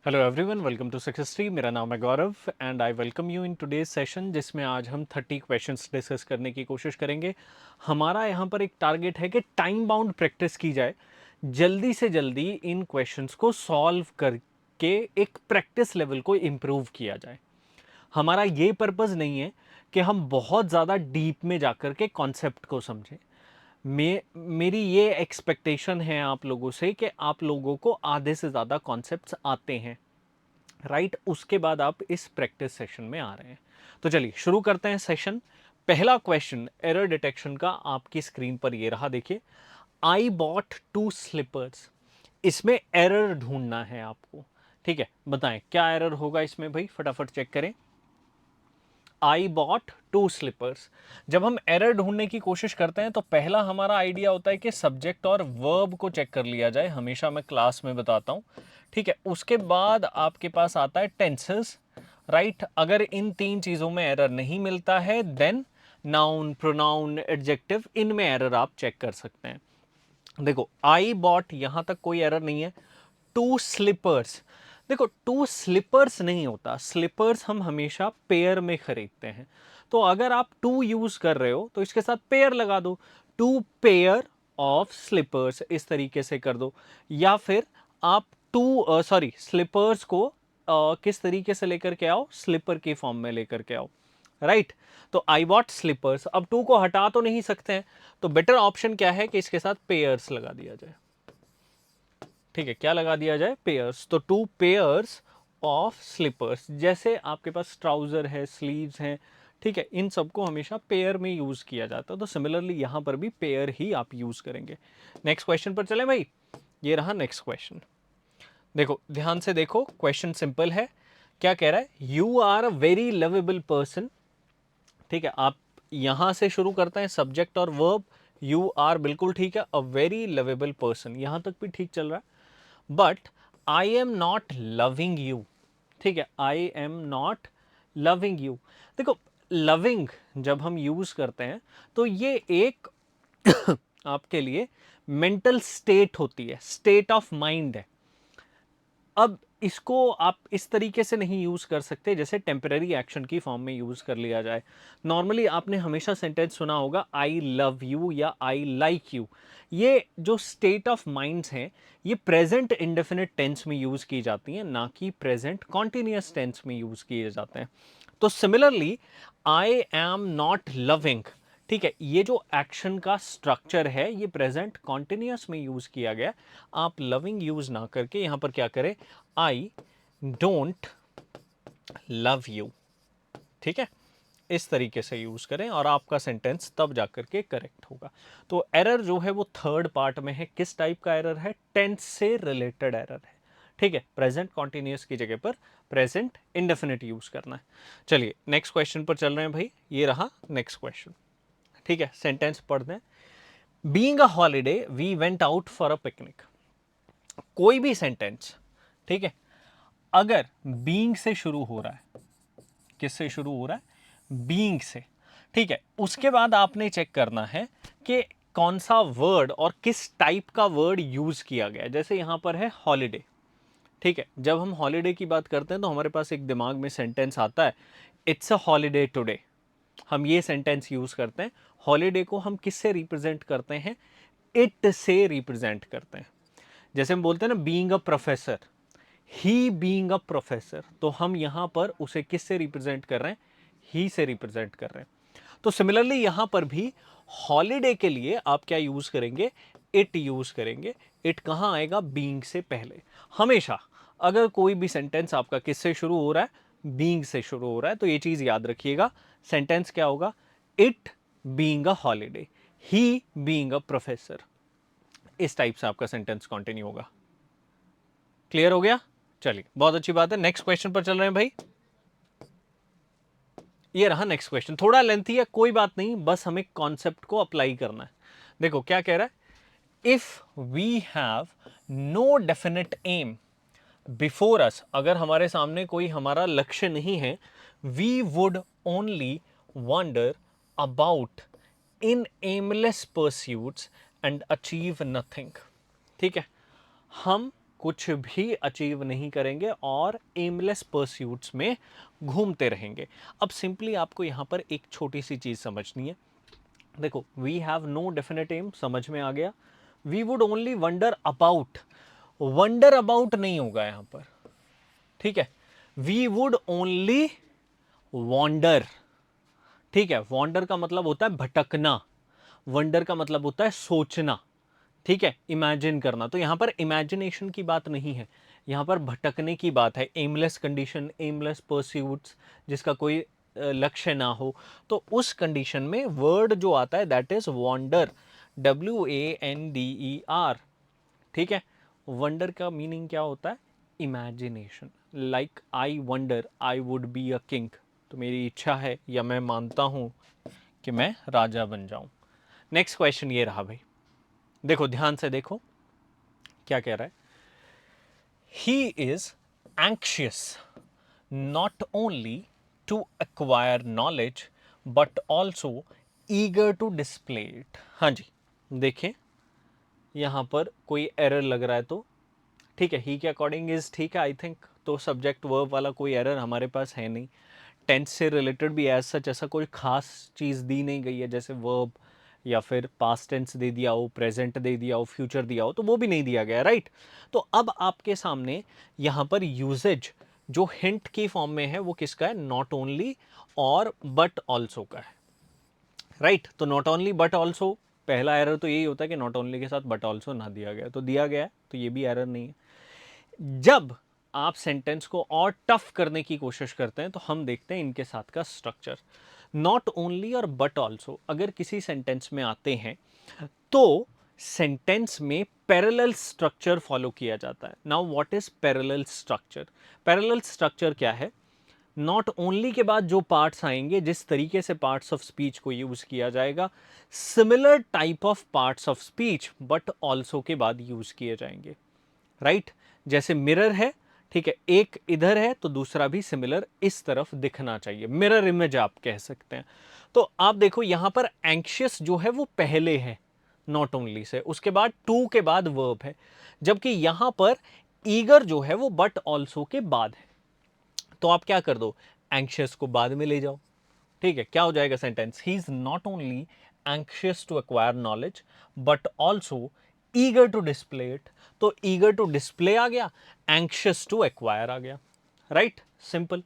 Hello everyone, welcome to success tree. मेरा नाम है Gaurav and I welcome you in today's session, जिसमें आज हम 30 क्वेश्चंस डिस्कस करने की कोशिश करेंगे। हमारा यहाँ पर एक टारगेट है कि टाइम बाउंड प्रैक्टिस की जाए, जल्दी से जल्दी इन क्वेश्चंस को सॉल्व करके एक प्रैक्टिस लेवल को इम्प्रूव किया जाए। हमारा ये पर्पज़ नहीं है कि हम बहुत ज़्यादा डीप में जाकर के कॉन्सेप्ट को समझें। मेरी ये एक्सपेक्टेशन है आप लोगों से कि आप लोगों को आधे से ज़्यादा कॉन्सेप्ट्स आते हैं, राइट? उसके बाद आप इस प्रैक्टिस सेशन में आ रहे हैं। तो चलिए शुरू करते हैं सेशन। पहला क्वेश्चन एरर डिटेक्शन का आपकी स्क्रीन पर ये रहा, देखिए। I bought 2 sleepers. इसमें एरर ढूंढना है आपको, ठीक है? बताएं क्या एरर होगा इसमें भाई, फटाफट चेक करें। I bought 2 sleepers. जब हम एरर ढूंढने की कोशिश करते हैं तो पहला हमारा आइडिया होता है कि सब्जेक्ट और वर्ब को चेक कर लिया जाए। हमेशा मैं क्लास में बताता हूं, ठीक है? उसके बाद आपके पास आता है टेंसेस, राइट? अगर इन तीन चीजों में एरर नहीं मिलता है देन नाउन, प्रोनाउन, एडजेक्टिव, इनमें एरर आप चेक कर सकते हैं। देखो, आई बॉट यहां तक कोई एरर नहीं है। 2 स्लीपर्स, देखो 2 स्लीपर्स नहीं होता, स्लीपर्स हम हमेशा पेयर में खरीदते हैं। तो अगर आप 2 यूज कर रहे हो तो इसके साथ पेयर लगा दो, 2 पेयर ऑफ स्लीपर्स, इस तरीके से कर दो। या फिर आप स्लीपर्स को किस तरीके से लेकर के आओ, स्लीपर के फॉर्म में लेकर के आओ, राइट? तो आई बॉट स्लीपर्स, अब 2 को हटा तो नहीं सकते हैं, तो बेटर ऑप्शन क्या है कि इसके साथ पेयर्स लगा दिया जाए, ठीक है? क्या लगा दिया जाए? पेयर्स। तो 2 पेयर्स ऑफ स्लीपर्स। जैसे आपके पास ट्राउजर है, स्लीव्स हैं, ठीक है? इन सबको हमेशा पेयर में यूज किया जाता है, तो सिमिलरली यहां पर भी पेयर ही आप यूज करेंगे। नेक्स्ट क्वेश्चन पर चले भाई। ये रहा नेक्स्ट क्वेश्चन। देखो ध्यान से देखो, क्वेश्चन सिंपल है। क्या कह रहा है? You are a very lovable person, ठीक है? आप यहां से शुरू करते हैं, सब्जेक्ट और वर्ब। यू आर बिल्कुल ठीक है, अ वेरी लवेबल पर्सन, यहां तक भी ठीक चल रहा है। But I am not loving you, ठीक है? I am not loving you. देखो, लविंग जब हम यूज करते हैं तो ये एक आपके लिए मेंटल स्टेट होती है, स्टेट ऑफ माइंड है। अब इसको आप इस तरीके से नहीं यूज कर सकते जैसे टेम्पररी एक्शन की फॉर्म में यूज कर लिया जाए। नॉर्मली आपने हमेशा सेंटेंस सुना होगा आई लव यू या आई लाइक यू। ये जो स्टेट ऑफ माइंड्स हैं, ये प्रेजेंट इंडेफिनिट टेंस में यूज की जाती हैं, ना कि प्रेजेंट कॉन्टिन्यूअस टेंस में यूज किए जाते हैं। तो similarly I am not loving, ठीक है, ये जो एक्शन का स्ट्रक्चर है ये प्रेजेंट कॉन्टिन्यूअस में यूज किया गया। आप लविंग यूज ना करके यहां पर क्या करें? आई डोंट लव यू, ठीक है? इस तरीके से यूज करें और आपका सेंटेंस तब जाकर के करेक्ट होगा। तो एरर जो है वो थर्ड पार्ट में है। किस टाइप का एरर है? टेंस से रिलेटेड एरर है, ठीक है? प्रेजेंट कॉन्टिन्यूअस की जगह पर प्रेजेंट इंडेफिनिट यूज करना है। चलिए नेक्स्ट क्वेश्चन पर चल रहे हैं भाई। ये रहा नेक्स्ट क्वेश्चन, ठीक है? सेंटेंस पढ़ दें। Being a holiday we went out for a picnic. कोई भी सेंटेंस, ठीक है, अगर बीइंग से शुरू हो रहा है, किससे शुरू हो रहा है? बीइंग से, ठीक है? उसके बाद आपने चेक करना है कि कौन सा वर्ड और किस टाइप का वर्ड यूज किया गया है। जैसे यहां पर है हॉलीडे, ठीक है? जब हम हॉलीडे की बात करते हैं तो हमारे पास एक दिमाग में सेंटेंस आता है, इट्स अ हॉलीडे टुडे। हम ये सेंटेंस यूज करते हैं। हॉलीडे को हम किससे रिप्रेजेंट करते हैं? इट से रिप्रेजेंट करते हैं। जैसे हम बोलते हैं ना, being a professor, he being a professor, तो हम यहां पर उसे किससे रिप्रेजेंट कर रहे हैं? ही से रिप्रेजेंट कर रहे हैं। तो सिमिलरली यहां पर भी हॉलीडे के लिए आप क्या यूज करेंगे? इट यूज करेंगे। इट कहां आएगा? बीइंग से पहले। हमेशा अगर कोई भी सेंटेंस आपका किससे शुरू हो रहा है? बीइंग से शुरू हो रहा है, तो ये चीज याद रखिएगा। सेंटेंस क्या होगा? It being a holiday, he being a professor. इस टाइप से आपका सेंटेंस कंटिन्यू होगा। क्लियर हो गया? चलिए बहुत अच्छी बात है। नेक्स्ट क्वेश्चन पर चल रहे हैं भाई। ये रहा नेक्स्ट क्वेश्चन। थोड़ा लेंथी है, कोई बात नहीं, बस हमें कॉन्सेप्ट को अप्लाई करना है। देखो क्या कह रहा है? If we have no definite aim before us, अगर हमारे सामने कोई हमारा लक्ष्य नहीं है, we would only wander about in aimless pursuits and achieve nothing, ठीक है? हम कुछ भी अचीव नहीं करेंगे और एमलेस परस्यूट्स में घूमते रहेंगे। अब सिंपली आपको यहाँ पर एक छोटी सी चीज़ समझनी है। देखो, we have no definite aim, समझ में आ गया। We would only wander about, wander about नहीं होगा यहाँ पर, ठीक है। वी वुड ओनली वॉन्डर, ठीक है। वॉन्डर का मतलब होता है भटकना, वंडर का मतलब होता है सोचना, ठीक है, इमेजिन करना। तो यहां पर इमेजिनेशन की बात नहीं है, यहां पर भटकने की बात है। एमलेस कंडीशन, एमलेस परस्यूट्स, जिसका कोई लक्ष्य ना हो, तो उस कंडीशन में वर्ड जो आता है दैट इज वॉन्डर, WANDER, ठीक है। वंडर का मीनिंग क्या होता है? Imagination. Like I wonder I would be a king, तो मेरी इच्छा है या मैं मानता हूं कि मैं राजा बन जाऊं। नेक्स्ट क्वेश्चन ये रहा भाई, देखो ध्यान से देखो क्या कह रहा है। He is anxious not only to acquire knowledge but also eager to display it. हाँ जी, देखें यहां पर कोई एरर लग रहा है तो ठीक है, ही के अकॉर्डिंग इज ठीक है आई थिंक। तो सब्जेक्ट वर्ब वाला कोई एरर हमारे पास है नहीं। टेंस से रिलेटेड भी एज सच ऐसा कोई खास चीज़ दी नहीं गई है, जैसे वर्ब या फिर पास्ट टेंस दे दिया हो, प्रेजेंट दे दिया हो, फ्यूचर दिया हो, तो वो भी नहीं दिया गया, राइट। तो अब आपके सामने यहाँ पर यूजेज जो हिंट की फॉर्म में है वो किसका है? नॉट ओनली और बट ऑल्सो का है, राइट। तो नॉट ओनली बट ऑल्सो, पहला एरर तो यही होता है कि नॉट ओनली के साथ बट ऑल्सो ना दिया गया, तो दिया गया है, तो ये भी एरर नहीं है। जब आप सेंटेंस को और टफ करने की कोशिश करते हैं तो हम देखते हैं इनके साथ का स्ट्रक्चर। नॉट ओनली और बट ऑल्सो अगर किसी सेंटेंस में आते हैं तो सेंटेंस में पैरेलल स्ट्रक्चर फॉलो किया जाता है। Now what is parallel structure? Parallel structure क्या है? नॉट ओनली के बाद जो पार्ट्स आएंगे, जिस तरीके से पार्ट्स ऑफ स्पीच को यूज किया जाएगा, similar type of parts of speech but also के बाद यूज किए जाएंगे, राइट। जैसे मिरर है, ठीक है, एक इधर है तो दूसरा भी सिमिलर इस तरफ दिखना चाहिए, मिरर इमेज आप कह सकते हैं। तो आप देखो यहां पर एंक्शियस जो है वो पहले है नॉट ओनली से, उसके बाद टू के बाद वर्ब है, जबकि यहां पर ईगर जो है वो बट ऑल्सो के बाद है। तो आप क्या कर दो, एंक्शियस को बाद में ले जाओ, ठीक है। क्या हो जाएगा sentence? He is not only anxious to acquire knowledge but also eager to display it. तो ईगर टू डिस्प्ले आ गया, एंक्शियस टू एक्वायर आ गया, राइट, सिंपल।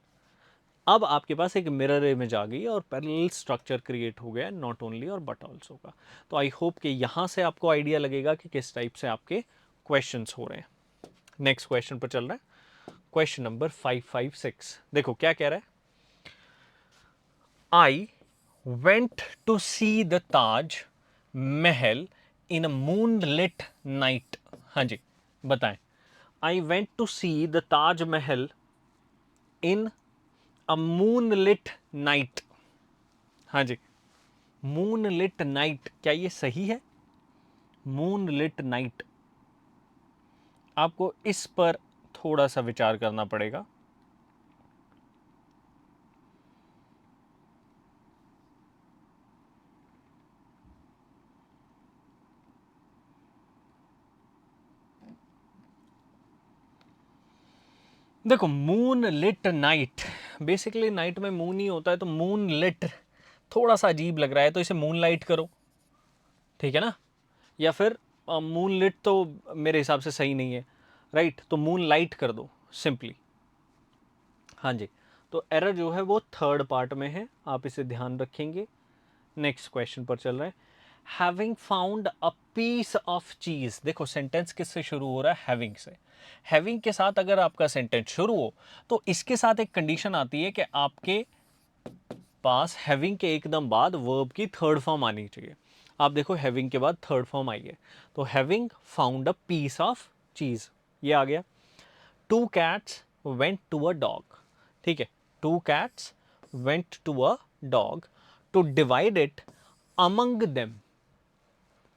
अब आपके पास एक मिरर इमेज आ गई और पैरेलल स्ट्रक्चर क्रिएट हो गया नॉट ओनली और बट ऑल्सो का। तो आई होप कि यहां से आपको आइडिया लगेगा कि किस टाइप से आपके क्वेश्चंस हो रहे हैं। नेक्स्ट क्वेश्चन पर चल रहा है, क्वेश्चन नंबर 556। देखो क्या कह रहा है। I went to see the Taj Mahal in a moonlit night। हाँ जी, बताएं। I went to see the Taj Mahal in a moonlit night। हाँ जी, moonlit night, क्या ये सही है? moonlit night, आपको इस पर थोड़ा सा विचार करना पड़ेगा। देखो, moon lit night, basically night में मून ही होता है, तो मून लिट थोड़ा सा अजीब लग रहा है, तो इसे मून लाइट करो, ठीक है ना। या फिर मून लिट तो मेरे हिसाब से सही नहीं है, राइट, तो मून लाइट कर दो सिंपली। हाँ जी, तो एरर जो है वो थर्ड पार्ट में है, आप इसे ध्यान रखेंगे। नेक्स्ट क्वेश्चन पर चल रहा है। Having found a piece of cheese. देखो सेंटेंस किससे शुरू हो रहा है? हैविंग से। हैविंग के साथ अगर आपका सेंटेंस शुरू हो तो इसके साथ एक कंडीशन आती है कि आपके पास हैविंग के एकदम बाद वर्ब की थर्ड फॉर्म आनी चाहिए। आप देखो हैविंग के बाद थर्ड फॉर्म आई है, तो having found a piece of cheese, ये आ गया। Two cats went to a dog, ठीक है, two cats went to a dog to divide it among them.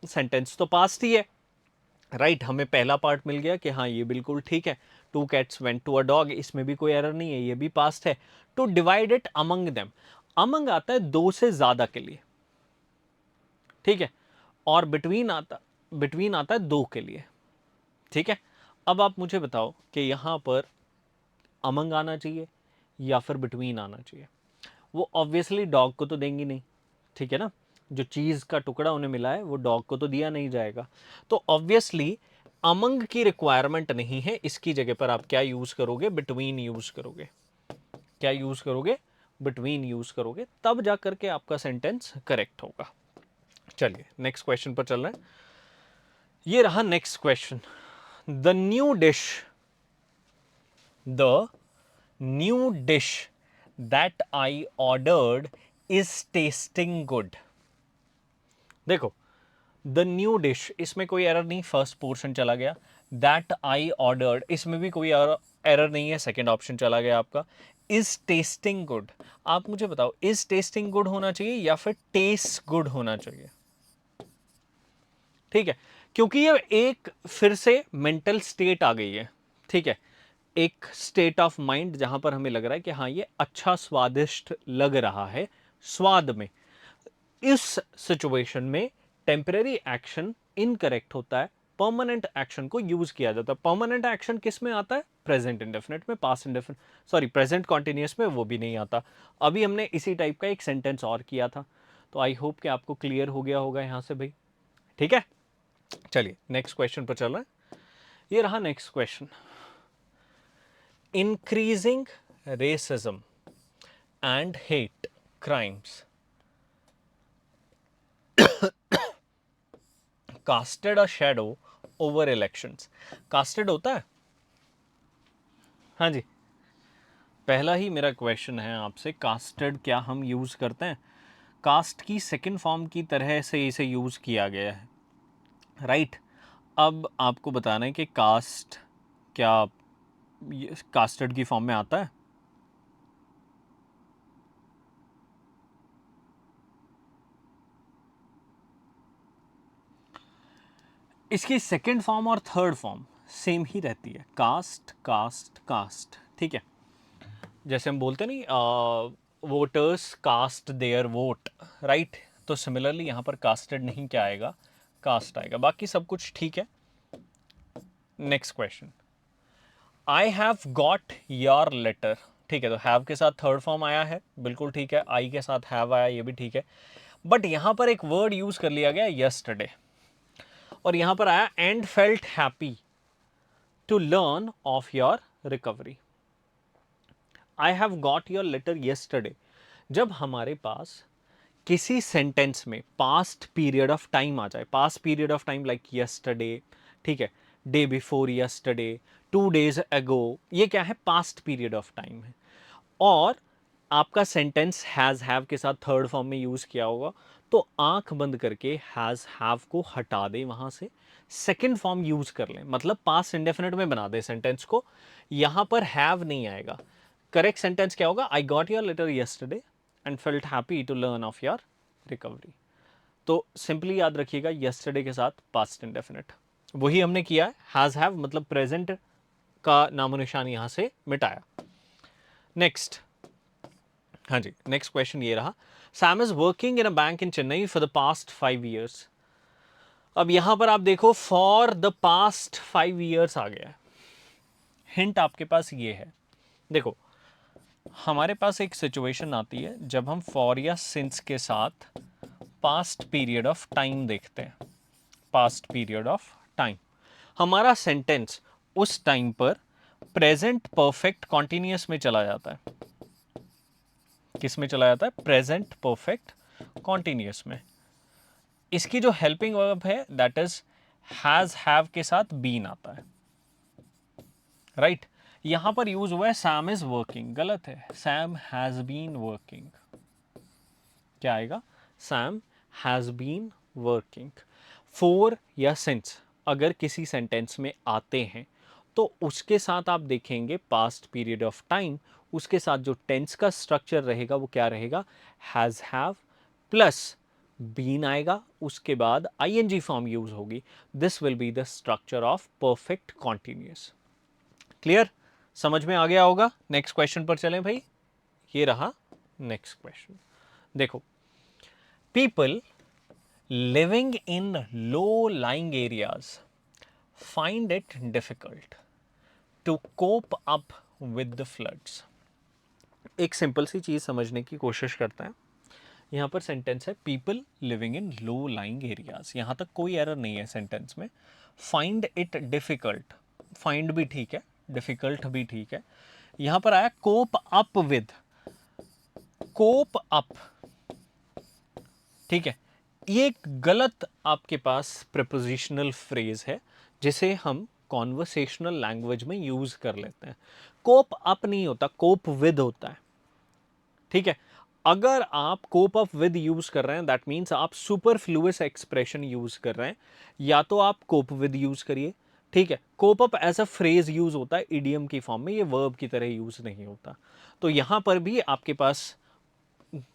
Sentence तो पास्ट ही है, राइट, हमें पहला पार्ट मिल गया कि हाँ ये बिल्कुल ठीक है। Two cats went to a dog, इसमें भी कोई एरर नहीं है, ये भी पास्ट है। To divide it among them, among आता है दो से ज्यादा के लिए, ठीक है, और बिटवीन आता है दो के लिए, ठीक है। अब आप मुझे बताओ कि यहाँ पर अमंग आना चाहिए या फिर बिटवीन आना चाहिए। वो ऑब्वियसली डॉग को तो देंगी नहीं, ठीक है ना, जो चीज़ का टुकड़ा उन्हें मिला है वो डॉग को तो दिया नहीं जाएगा। तो ऑब्वियसली अमंग की रिक्वायरमेंट नहीं है, इसकी जगह पर आप क्या यूज़ करोगे, बिटवीन यूज़ करोगे। क्या यूज़ करोगे, बिटवीन यूज़ करोगे, तब जा करके आपका सेंटेंस करेक्ट होगा। चलिए नेक्स्ट क्वेश्चन पर चल रहे हैं। ये रहा next question. The new dish, the new dish that I ordered is testing good. देखो द न्यू डिश, इसमें कोई एरर नहीं, फर्स्ट पोर्शन चला गया। दैट आई ऑर्डर्ड, इसमें भी कोई एरर नहीं है, सेकेंड ऑप्शन चला गया आपका। इज टेस्टिंग गुड, आप मुझे बताओ इज टेस्टिंग गुड होना चाहिए या फिर टेस्ट गुड होना चाहिए। ठीक है, क्योंकि ये एक फिर से मेंटल स्टेट आ गई है। ठीक है, एक स्टेट ऑफ माइंड जहां पर हमें लग रहा है कि हाँ ये अच्छा स्वादिष्ट लग रहा है स्वाद में। इस सिचुएशन में टेम्परेरी एक्शन इनकरेक्ट होता है, परमानेंट एक्शन को यूज किया जाता है। परमानेंट एक्शन किस में आता है, प्रेजेंट इंडेफिनिट में, past indefinite sorry present continuous में वो भी नहीं आता। अभी हमने इसी टाइप का एक सेंटेंस और किया था, तो आई होप कि आपको क्लियर हो गया होगा यहां से भाई। ठीक है, चलिए नेक्स्ट क्वेश्चन पर चल रहे हैं। ये रहा next question. Increasing racism and hate crimes casted a shadow over elections. Casted होता है, हाँ जी, पहला ही मेरा क्वेश्चन है आपसे, कास्टेड क्या हम यूज करते हैं। कास्ट की सेकंड फॉर्म की तरह से इसे यूज किया गया है, राइट। अब आपको बताना है कि कास्ट क्या कास्टेड की फॉर्म में आता है। इसकी सेकंड फॉर्म और थर्ड फॉर्म सेम ही रहती है, कास्ट कास्ट कास्ट। ठीक है, जैसे हम बोलते नहीं voters cast their vote, right. तो सिमिलरली यहाँ पर कास्टेड नहीं, क्या आएगा, कास्ट आएगा। बाकी सब कुछ ठीक है। Next question, I have got your letter. ठीक है, तो हैव के साथ थर्ड फॉर्म आया है, बिल्कुल ठीक है। आई के साथ हैव आया, ये भी ठीक है। बट यहाँ पर एक वर्ड यूज कर लिया गया यस्टरडे, और यहाँ पर आया and felt happy to learn of your recovery. I have got your letter yesterday, जब हमारे पास किसी सेंटेंस में पास्ट पीरियड ऑफ टाइम आ जाए, past period of time like yesterday, ठीक है, day before yesterday, 2 days ago, ये क्या है, पास्ट पीरियड ऑफ टाइम है। और आपका सेंटेंस हैज हैव के साथ थर्ड फॉर्म में यूज किया होगा, तो आंख बंद करके हैज हैव को हटा दे, वहां से सेकंड फॉर्म यूज कर लें, मतलब पास्ट इंडेफिनिट में बना दे सेंटेंस को। यहां पर हैव नहीं आएगा। करेक्ट सेंटेंस क्या होगा, I got your letter yesterday and felt happy to learn of your recovery. तो सिंपली याद रखिएगा यस्टरडे के साथ पास्ट इंडेफिनिट, वही हमने किया है। हैज हैव मतलब प्रेजेंट का नामो निशान यहां से मिटाया। नेक्स्ट, हाँ जी, नेक्स्ट क्वेश्चन ये रहा। Sam is working in a bank in Chennai for the past 5 years। अब यहां पर आप देखो फॉर द पास्ट 5 years आ गया है। हिंट आपके पास ये है, देखो हमारे पास एक सिचुएशन आती है जब हम फॉर या सिंस के साथ पास्ट पीरियड ऑफ टाइम देखते हैं। पास्ट पीरियड ऑफ टाइम, हमारा सेंटेंस उस टाइम पर प्रेजेंट परफेक्ट कॉन्टिन्यूअस में चला जाता है। किस में चला जाता है, प्रेजेंट परफेक्ट कॉन्टिन्यूअस में। इसकी जो हेल्पिंग वर्ब है दैट इज हैज हैव के साथ बीन आता है, राइट। यहां पर यूज हुआ है सैम इज वर्किंग, गलत है, सैम हैज बीन वर्किंग। क्या आएगा, Sam has been working. For या सिंस अगर किसी सेंटेंस में आते हैं तो उसके साथ आप देखेंगे पास्ट पीरियड ऑफ टाइम, उसके साथ जो टेंस का स्ट्रक्चर रहेगा वो क्या रहेगा, हैज हैव प्लस बीन आएगा, उसके बाद आईएनजी फॉर्म यूज होगी। This will be the structure of perfect continuous. Clear, समझ में आ गया होगा। नेक्स्ट क्वेश्चन पर चलें भाई। ये रहा नेक्स्ट क्वेश्चन। देखो, people living in low lying areas find it difficult to cope up with the floods. एक सिंपल सी चीज समझने की कोशिश करते हैं। यहाँ पर सेंटेंस है people living in low lying areas, यहाँ तक कोई एरर नहीं है सेंटेंस में। फाइंड इट डिफिकल्ट, फाइंड भी ठीक है, डिफिकल्ट भी ठीक है। यहाँ पर आया cope up with, cope up, ठीक है। ये एक गलत आपके पास प्रीपोजिशनल फ्रेज है जिसे हम कॉन्वर्सेशनल लैंग्वेज में यूज कर लेते हैं। कोप अप नहीं होता, कोप विद होता है, ठीक है। अगर आप कोप अप विद यूज कर रहे हैं दैट मीन्स आप सुपरफ्लुअस एक्सप्रेशन यूज कर रहे हैं, या तो आप कोप विद यूज करिए, ठीक है। Cope up as a phrase use होता है इडियम की फॉर्म में, ये वर्ब की तरह यूज नहीं होता। तो यहां पर भी आपके पास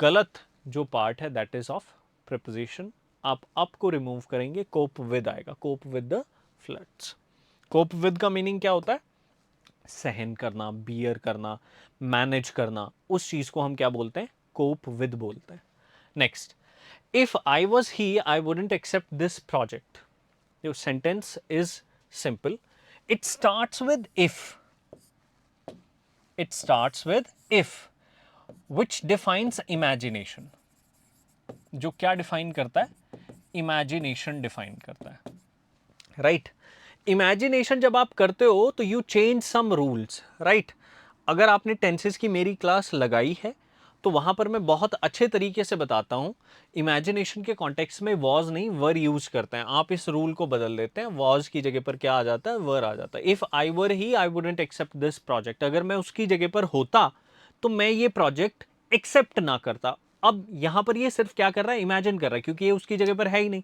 गलत जो पार्ट है दैट इज ऑफ प्रीपोजिशन। आप अप को रिमूव करेंगे, कोप विद आएगा, cope with the floods. Cope with का मीनिंग क्या होता है? सहन करना, बियर करना, मैनेज करना, उस चीज को हम क्या बोलते हैं? कोप विद बोलते हैं। Next, if I was he I wouldn't accept this project. जो sentence is simple, it starts with if, it starts with if which defines imagination. जो क्या डिफाइन करता है? इमेजिनेशन डिफाइन करता है, राइट। इमेजिनेशन जब आप करते हो तो you change some rules, right. अगर आपने टेंसेस की मेरी क्लास लगाई है तो वहां पर मैं बहुत अच्छे तरीके से बताता हूं। इमेजिनेशन के कॉन्टेक्स्ट में वॉज नहीं वर यूज करते हैं। आप इस रूल को बदल देते हैं, वॉज की जगह पर क्या आ जाता है? वर आ जाता है। If I were he I wouldn't accept this project. अगर मैं उसकी जगह पर होता तो मैं ये प्रोजेक्ट एक्सेप्ट ना करता। अब यहां पर ये सिर्फ क्या कर रहा है? इमेजिन कर रहा है, क्योंकि ये उसकी जगह पर है ही नहीं,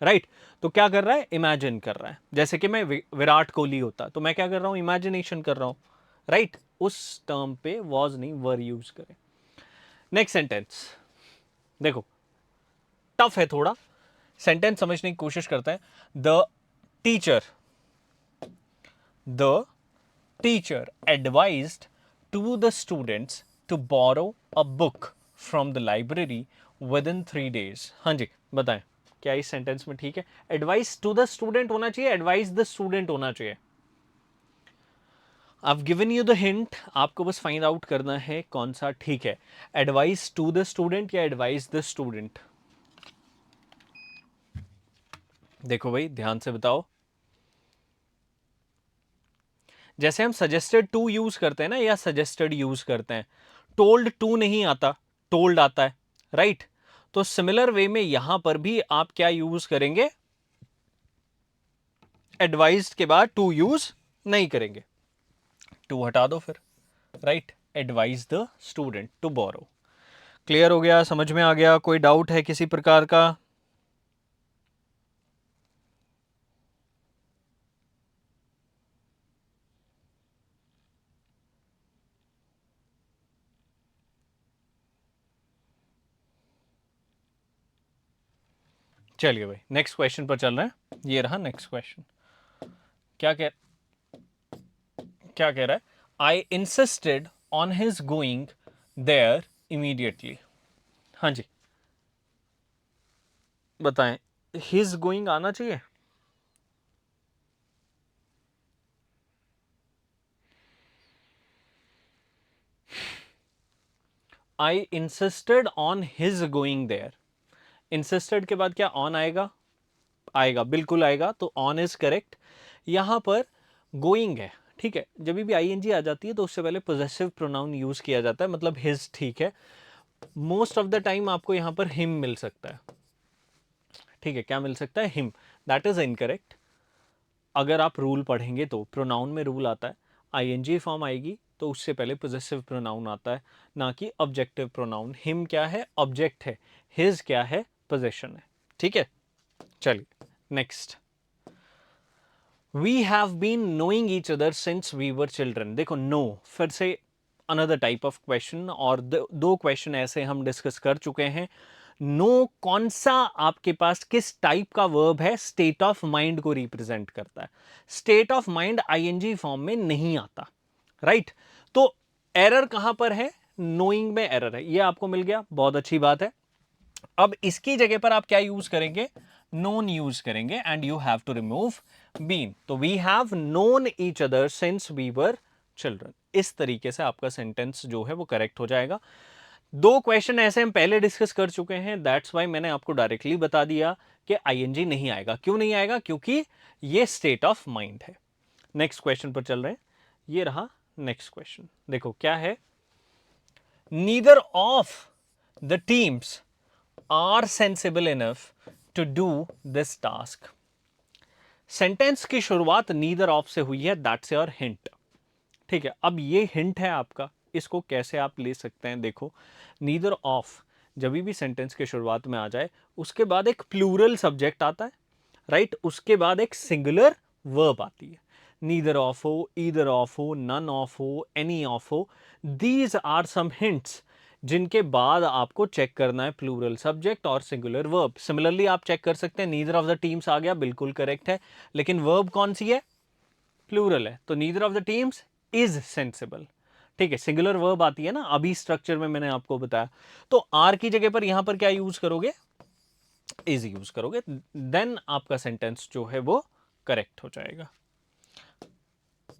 राइट। तो क्या कर रहा है? इमेजिन कर रहा है। जैसे कि मैं विराट कोहली होता तो मैं क्या कर रहा हूं? इमेजिनेशन कर रहा हूं, राइट। उस टर्म पे वॉज नहीं वर यूज करें। नेक्स्ट सेंटेंस देखो, टफ है थोड़ा, सेंटेंस समझने की कोशिश करते हैं। The teacher, the teacher advised to the students to borrow a book from the library within 3 days। हाँ जी, बताएं क्या इस सेंटेंस में ठीक है? एडवाइस टू द स्टूडेंट होना चाहिए, एडवाइस द स्टूडेंट होना चाहिए? I've given you the hint, आपको बस फाइंड आउट करना है कौन सा ठीक है, एडवाइस टू द स्टूडेंट या एडवाइस द स्टूडेंट। देखो भाई ध्यान से बताओ। जैसे हम सजेस्टेड टू यूज करते हैं ना, या सजेस्टेड यूज करते हैं, टोल्ड टू नहीं आता, टोल्ड आता है, राइट। तो सिमिलर वे में यहां पर भी आप क्या यूज करेंगे? एडवाइज्ड के बाद टू यूज नहीं करेंगे, टू हटा दो फिर, right. Advise the student to borrow. Clear हो गया? समझ में आ गया? कोई डाउट है किसी प्रकार का? चलिए भाई नेक्स्ट क्वेश्चन पर चल रहे हैं। ये रहा नेक्स्ट क्वेश्चन। क्या कह क्या कह रहा है? I insisted on his going there immediately. हाँ जी, बताएं, हिज गोइंग आना चाहिए? I insisted on his going there. Insisted के बाद क्या ऑन आएगा? आएगा, बिल्कुल आएगा। तो ऑन इज करेक्ट। यहां पर गोइंग है, ठीक है। जब भी आईएनजी आ जाती है तो उससे पहले पोजेसिव प्रोनाउन यूज किया जाता है, मतलब हिज, ठीक है। मोस्ट ऑफ द टाइम आपको यहां पर हिम मिल सकता है, ठीक है। क्या मिल सकता है? हिम। That is incorrect. अगर आप रूल पढ़ेंगे तो प्रोनाउन में रूल आता है, आईएनजी फॉर्म आएगी तो उससे पहले पोजेसिव प्रोनाउन आता है, ना कि ऑब्जेक्टिव प्रोनाउन। हिम क्या है? ऑब्जेक्ट है। हिज क्या है? पोजेशन है, ठीक है। चलिए next, we have been knowing each other since we were children. देखो नो फिर से अनदर टाइप ऑफ क्वेश्चन, और दो क्वेश्चन ऐसे हम डिस्कस कर चुके हैं। नो कौन सा आपके पास किस टाइप का वर्ब है? स्टेट ऑफ माइंड को रिप्रेजेंट करता है। State of mind ING form में नहीं आता, राइट। तो एरर कहां पर है? नोइंग में एरर है। ये आपको मिल गया, बहुत अच्छी बात है। अब इसकी जगह पर आप क्या यूज करेंगे? known यूज करेंगे and you have to remove been. तो we have known each other since we were children. इस तरीके से आपका सेंटेंस जो है वो करेक्ट हो जाएगा. दो क्वेश्चन ऐसे हम पहले डिस्कस कर चुके हैं, दैट्स वाई मैंने आपको डायरेक्टली बता दिया कि आईएनजी नहीं आएगा. क्यों नहीं आएगा? क्योंकि ये स्टेट ऑफ माइंड है. नेक्स्ट क्वेश्चन पर चल रहे हैं. ये रहा नेक्स्ट क्वेश्चन. देखो क्या है. Neither of the teams are sensible enough to do this task. Sentence की शुरुआत नीदर ऑफ से हुई है, दैट्स योर हिंट. ठीक है, अब ये हिंट है आपका, इसको कैसे आप ले सकते हैं. देखो, नीदर ऑफ जब भी सेंटेंस के शुरुआत में आ जाए, उसके बाद एक प्लूरल सब्जेक्ट आता है, राइट. उसके बाद एक सिंगुलर वर्ब आती है. नीदर ऑफ हो, ईदर ऑफ हो, नन ऑफ हो, एनी ऑफ हो, दीज आर सम हिंट्स जिनके बाद आपको चेक करना है प्लूरल सब्जेक्ट और सिंगुलर वर्ब. सिमिलरली आप चेक कर सकते हैं, नीदर ऑफ द टीम्स आ गया, बिल्कुल करेक्ट है, लेकिन वर्ब कौन सी है? प्लूरल है. तो neither of the teams is sensible. ठीक है, सिंगुलर वर्ब आती है ना, अभी स्ट्रक्चर में मैंने आपको बताया. तो आर की जगह पर यहां पर क्या यूज करोगे? इज यूज करोगे, देन आपका सेंटेंस जो है वो करेक्ट हो जाएगा.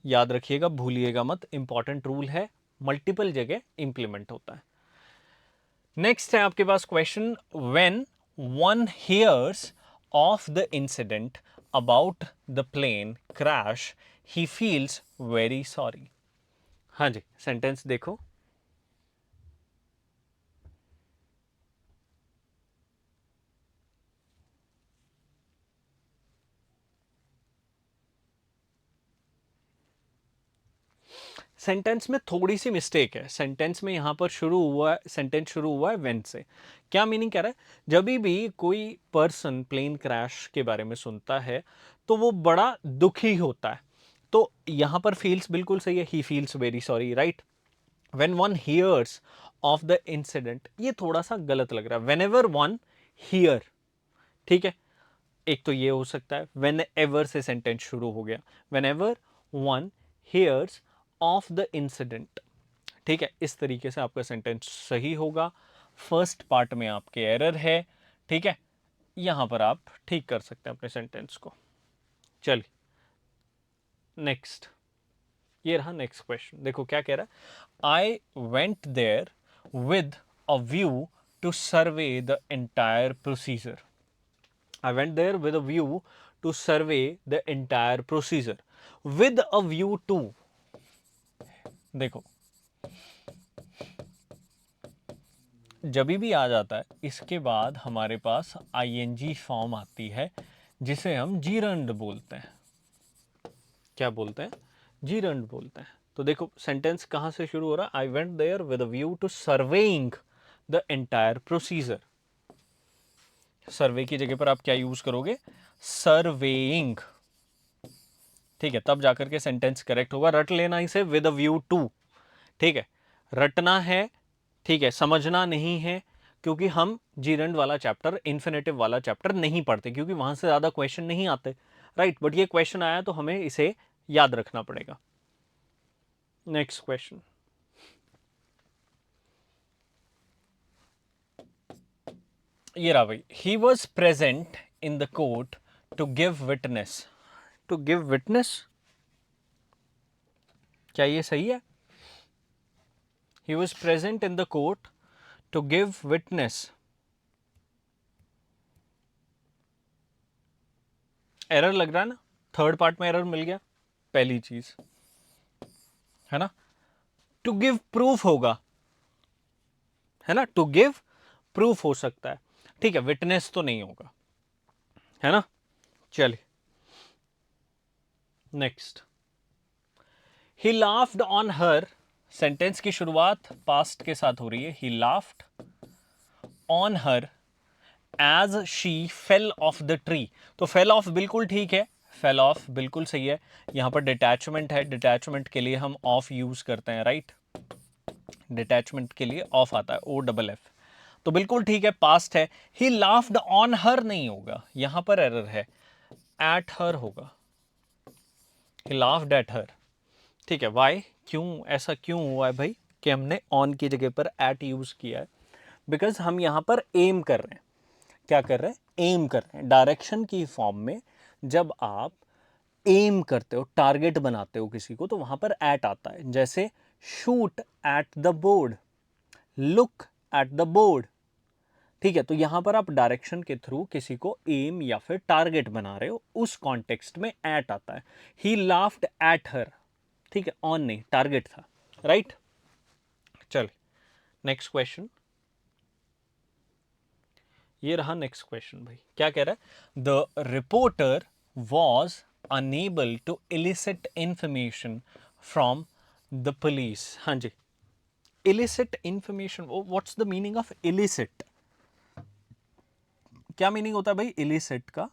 याद रखिएगा, भूलिएगा मत, इंपॉर्टेंट रूल है, मल्टीपल जगह इंप्लीमेंट होता है. नेक्स्ट है आपके पास question. When one hears of the incident about the plane crash he feels very sorry. हाँ जी, सेंटेंस देखो. सेंटेंस में थोड़ी सी मिस्टेक है. सेंटेंस में यहां पर शुरू हुआ है, सेंटेंस शुरू हुआ है व्हेन से. क्या मीनिंग कह रहा है? जब भी कोई पर्सन प्लेन क्रैश के बारे में सुनता है तो वो बड़ा दुखी होता है. तो यहां पर फील्स बिल्कुल सही है, he feels very sorry, right. When one hears of the incident, ये थोड़ा सा गलत लग रहा है. व्हेनेवर वन हियर, ठीक है, एक तो ये हो सकता है. व्हेन एवर से सेंटेंस शुरू हो गया. Whenever one hears of the incident, ठीक है, इस तरीके से आपका सेंटेंस सही होगा. फर्स्ट पार्ट में आपके एरर है, ठीक है, यहां पर आप ठीक कर सकते हैं अपने सेंटेंस को. चलिए नेक्स्ट, ये रहा नेक्स्ट क्वेश्चन. देखो क्या कह रहा है. I went there with a view to survey the entire procedure. I went there with a view to survey the entire procedure. With a view to, देखो जब भी आ जाता है इसके बाद हमारे पास आईएनजी फॉर्म आती है जिसे हम जीरंड बोलते हैं. क्या बोलते हैं? जीरंड बोलते हैं. तो देखो सेंटेंस कहां से शुरू हो रहा है. I went there with a view to surveying the entire procedure. Survey की जगह पर आप क्या यूज करोगे? सर्वेइंग. ठीक है, तब जाकर के सेंटेंस करेक्ट होगा. रट लेना इसे, विद अ व्यू टू. ठीक है, रटना है, ठीक है, समझना नहीं है, क्योंकि हम जीरंड वाला चैप्टर, इन्फिनेटिव वाला चैप्टर नहीं पढ़ते, क्योंकि वहां से ज्यादा क्वेश्चन नहीं आते, राइट. बट ये क्वेश्चन आया तो हमें इसे याद रखना पड़ेगा. Next question. ये रहा भाई. He was present in the court to give witness. To give witness, क्या ये सही है? He was present in the court to give witness. Error लग रहा है ना, थर्ड पार्ट में एरर मिल गया. पहली चीज है ना, टू गिव प्रूफ होगा, है ना, टू गिव प्रूफ हो सकता है, ठीक है, विटनेस तो नहीं होगा, है ना. चलिए next. He laughed on her. Sentence की शुरुआत पास्ट के साथ हो रही है. He laughed on her as she fell off the tree. तो फेल ऑफ बिल्कुल ठीक है, फेल ऑफ बिल्कुल सही है. यहां पर डिटैचमेंट है, डिटैचमेंट के लिए हम ऑफ यूज करते हैं, राइट. डिटैचमेंट के लिए ऑफ आता है, ओ डबल एफ. तो बिल्कुल ठीक है, पास्ट है. ही लाफ्ड ऑन हर नहीं होगा, यहां पर एरर है, एट हर होगा. ही लाफ्ड एट हर. ठीक है, वाई, क्यों ऐसा क्यों हुआ है भाई कि हमने ऑन की जगह पर एट यूज किया है? बिकॉज हम यहां पर एम कर रहे हैं. क्या कर रहे हैं, एम कर रहे हैं। डायरेक्शन की फॉर्म में जब आप एम करते हो, टारगेट बनाते हो किसी को, तो वहां पर एट आता है। जैसे shoot at the board, look at the board, ठीक है। तो यहां पर आप डायरेक्शन के थ्रू किसी को एम या फिर टारगेट बना रहे हो, उस कॉन्टेक्स्ट में एट आता है। ही लाफ्ड एट हर, ठीक है, ऑन नहीं, टारगेट था, राइट। चल नेक्स्ट क्वेश्चन, ये रहा नेक्स्ट क्वेश्चन भाई। क्या कह रहा है, the reporter was unable to elicit information from the police. हाँ जी, elicit information, what's the meaning of elicit? क्या मीनिंग होता है भाई इलिसिट का?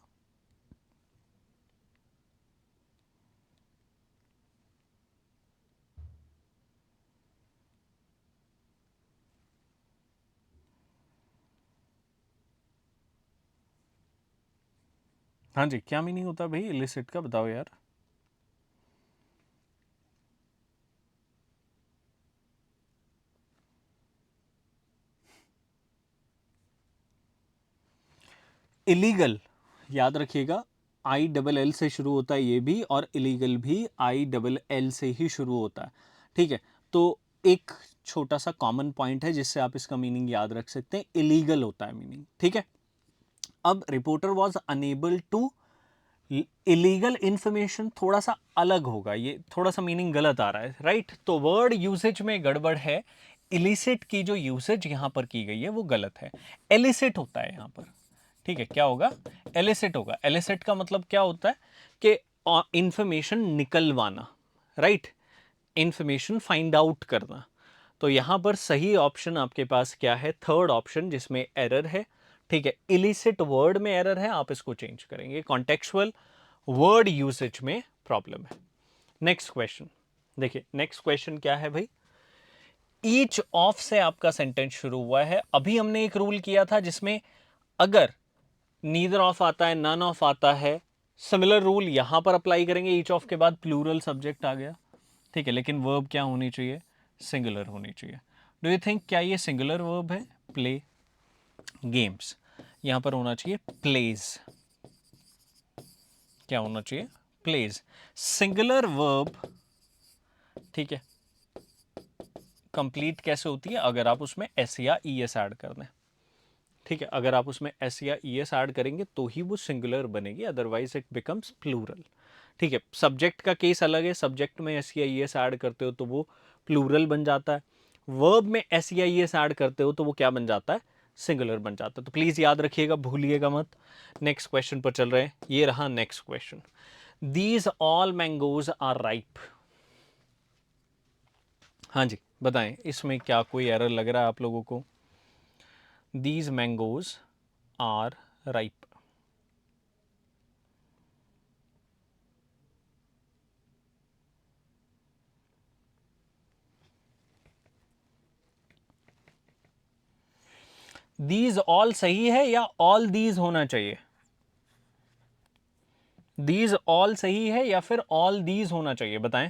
हाँ जी, क्या मीनिंग होता है भाई इलिसिट का, बताओ यार। इलीगल, याद रखिएगा, आई डबल एल से शुरू होता है ये भी, और इलीगल भी आई डबल एल से ही शुरू होता है, ठीक है। तो एक छोटा सा कॉमन पॉइंट है जिससे आप इसका मीनिंग याद रख सकते हैं, इलीगल होता है मीनिंग, ठीक है। अब reporter was unable to, illegal information थोड़ा सा अलग होगा, ये थोड़ा सा मीनिंग गलत आ रहा है, राइट। तो वर्ड यूसेज में गड़बड़ है, इलिसिट की जो यूसेज यहां पर की गई है वो गलत है, एलिसिट होता है यहां पर, ठीक है। क्या होगा, एलिसिट होगा। एलिसिट का मतलब क्या होता है कि इंफॉर्मेशन निकलवाना, राइट, इंफॉर्मेशन फाइंड आउट करना। तो यहां पर सही ऑप्शन आपके पास क्या है, थर्ड ऑप्शन, जिसमें एरर है, ठीक है। इलिसिट वर्ड में एरर है, आप इसको चेंज करेंगे, कॉन्टेक्चुअल वर्ड यूसेज में प्रॉब्लम है। नेक्स्ट क्वेश्चन देखिए, नेक्स्ट क्वेश्चन क्या है भाई, ईच ऑफ से आपका सेंटेंस शुरू हुआ है। अभी हमने एक रूल किया था जिसमें अगर नीदर ऑफ आता है, नन ऑफ आता है, सिमिलर रूल यहां पर अप्लाई करेंगे, ईच ऑफ के बाद प्लूरल सब्जेक्ट आ गया, ठीक है। लेकिन वर्ब क्या होनी चाहिए, सिंगुलर होनी चाहिए। डू यू थिंक क्या ये सिंगुलर वर्ब है, प्ले गेम्स, यहां पर होना चाहिए प्लेज, क्या होना चाहिए, प्लेज। सिंगुलर वर्ब, ठीक है, कंप्लीट कैसे होती है, अगर आप उसमें एस या ई एस ऐड कर दें, ठीक है। अगर आप उसमें एस या ई एस ऐड करेंगे तो ही वो सिंगुलर बनेगी, अदरवाइज इट बिकम्स प्लूरल, ठीक है। सब्जेक्ट का केस अलग है, सब्जेक्ट में एस या ई एस ऐड करते हो तो वो प्लूरल बन जाता है, वर्ब में एस या ई एस ऐड करते हो तो वो क्या बन जाता है, सिंगुलर बन जाता है। तो प्लीज याद रखिएगा, भूलिएगा मत। नेक्स्ट क्वेश्चन पर चल रहे हैं, ये रहा next question, these all mangoes are ripe. हाँ जी, बताएं इसमें क्या कोई एरर लग रहा है आप लोगों को? These mangoes are ripe, these all सही है या ऑल दीज होना चाहिए? दीज ऑल सही है या फिर ऑल दीज होना चाहिए, बताएं।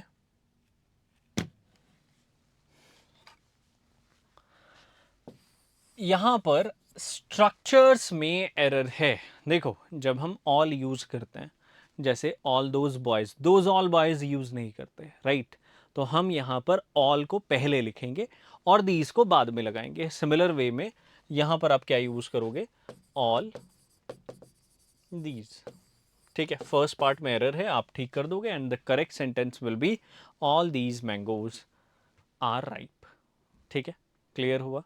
यहां पर स्ट्रक्चर्स में एरर है। देखो, जब हम ऑल यूज करते हैं, जैसे all those boys, those all boys use नहीं करते, राइट। तो हम यहां पर ऑल को पहले लिखेंगे और दीज को बाद में लगाएंगे। सिमिलर वे में यहां पर आप क्या यूज करोगे, ऑल दीज, ठीक है। फर्स्ट पार्ट में एरर है, आप ठीक कर दोगे, and the correct sentence will be all these mangoes are ripe, ठीक है। क्लियर हुआ?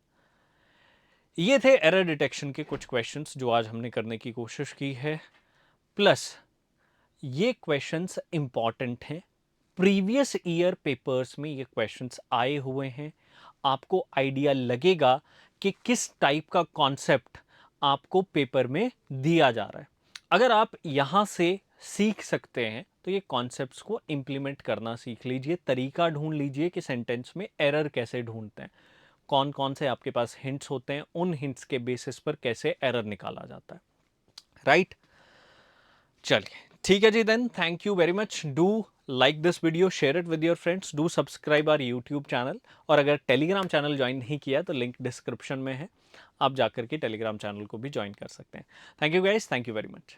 ये थे एरर डिटेक्शन के कुछ क्वेश्चंस जो आज हमने करने की कोशिश की है, प्लस ये क्वेश्चंस इंपॉर्टेंट हैं, प्रीवियस ईयर पेपर्स में ये क्वेश्चंस आए हुए हैं। आपको आइडिया लगेगा कि किस टाइप का कॉन्सेप्ट आपको पेपर में दिया जा रहा है। अगर आप यहां से सीख सकते हैं तो ये कॉन्सेप्ट्स को इंप्लीमेंट करना सीख लीजिए, तरीका ढूंढ लीजिए कि सेंटेंस में एरर कैसे ढूंढते हैं, कौन कौन से आपके पास हिंट्स होते हैं, उन हिंट्स के बेसिस पर कैसे एरर निकाला जाता है, राइट। चलिए ठीक है जी, then thank you very much. Do like this video, share it with your friends, do subscribe our YouTube channel, और अगर टेलीग्राम चैनल ज्वाइन नहीं किया तो लिंक डिस्क्रिप्शन में है, आप जाकर के टेलीग्राम चैनल को भी ज्वाइन कर सकते हैं। Thank you guys, thank you very much.